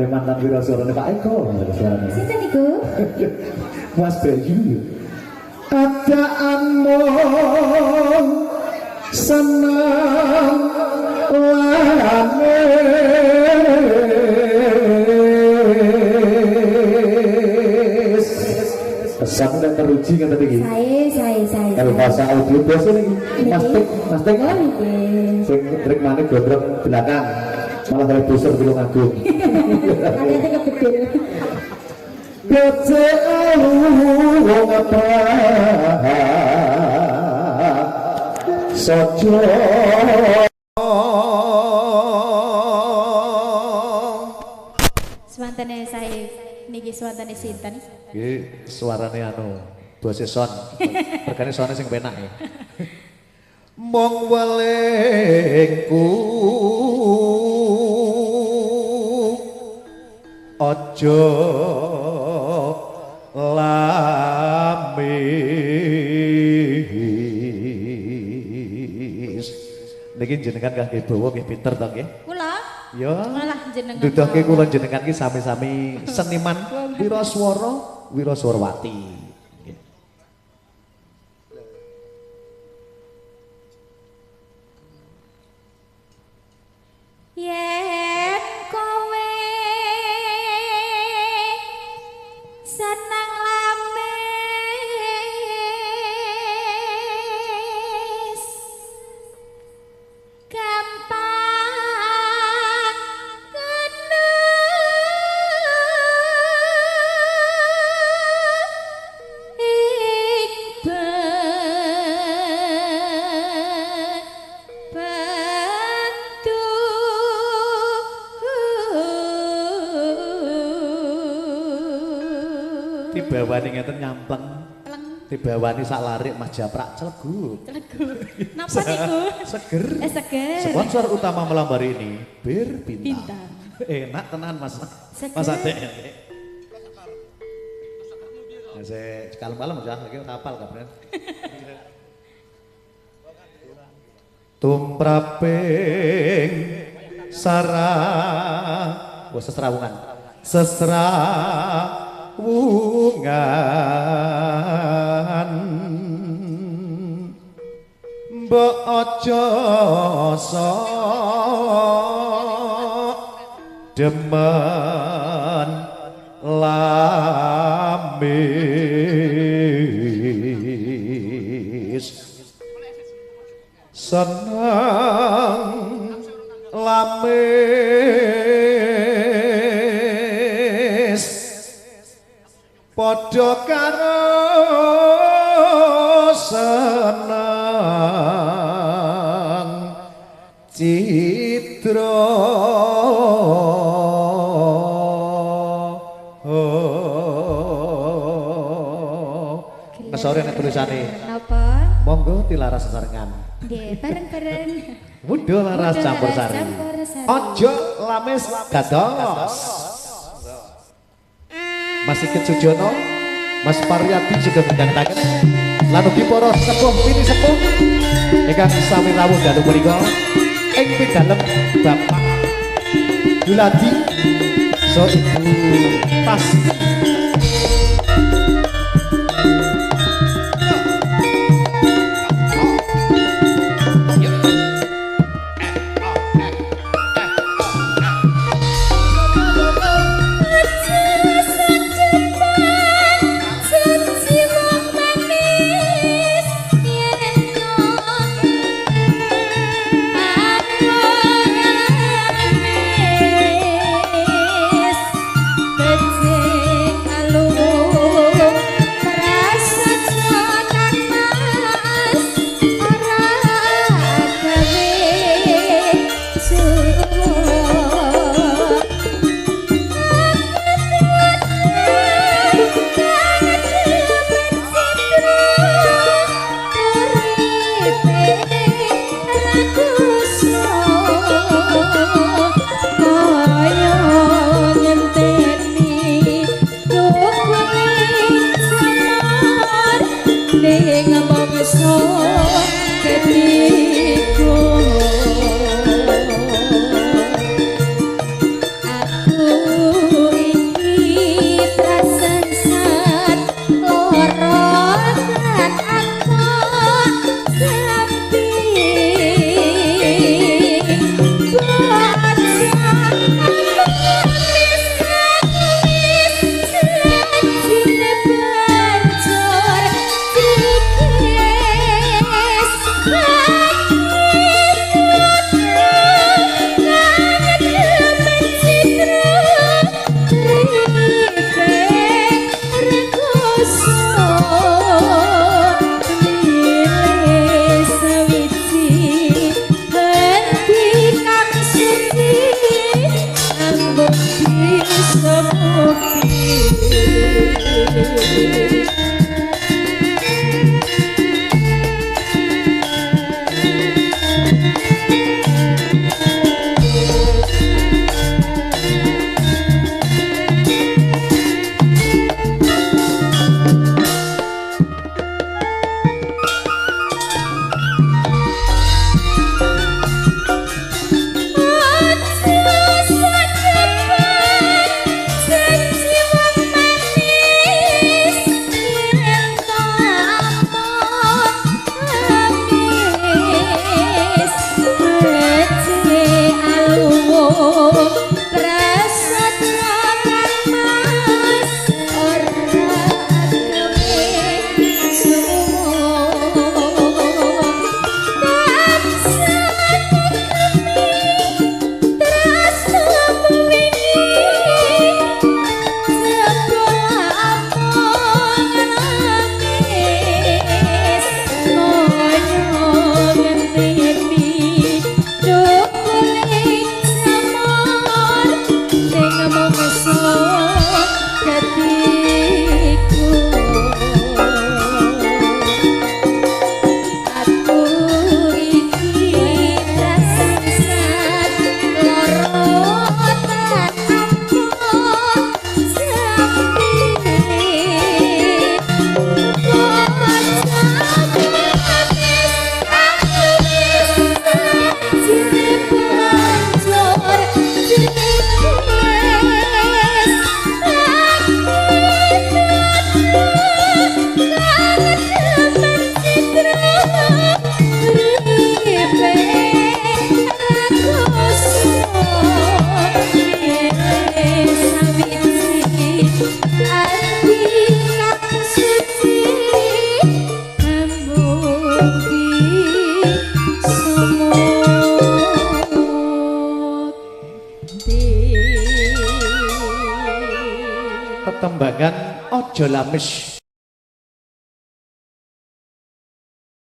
mantan wira suarane Pak Eko suarane. Sinten niku? Mas Bayu. Adaanmu senang lanis. Pesan dan teruji kan tadi. Saya. Kalau bahasa audio biasa lagi. Mas Tek. Oh, nggih. Sing trik manik godrok belakang. Malah dari busur Tulung Agung. Ada kebedil. Kece wong apa sojo Swantene saya niki swantene sinten? iki suarane anu bose son regane sone sing penak ya mong welengku ojo lamis niki jenengan kangge bawa nggih pinter to nggih Kula? ya Malah jenengan. duduhke kula jenengan ki sami-sami seniman Wiraswarwati nggih Yen kowe senang lamis gampang kena bantu tibawani ngeten nyampleng Pleng. tibawani sak larik Mas Japrak celegut Celegu. Napa niku? seger Seger. sponsor utama malam hari ini Bir Bintang Bintang. enak tenan Mas Seger. Mas Adek saya kalau malam jangan lagi kapal kapan tumraping sarang sesrawungan mbok aja sok demen lamis senang lamis padha karo senang citra ngesore nek tulisane Napa? monggo tilaras sesarengan Nggih, bareng-bareng. Wudo laras campur sari ojo lamis dados Mas Sigit Sujono Mas Paryadi juga mendantakan lan ugi para sepuh mini sepuh ingkang sami rawuh dalu punika ing pidalem Bapak Yuladi so Ibu Tas Betul tetembangan Ojo Lames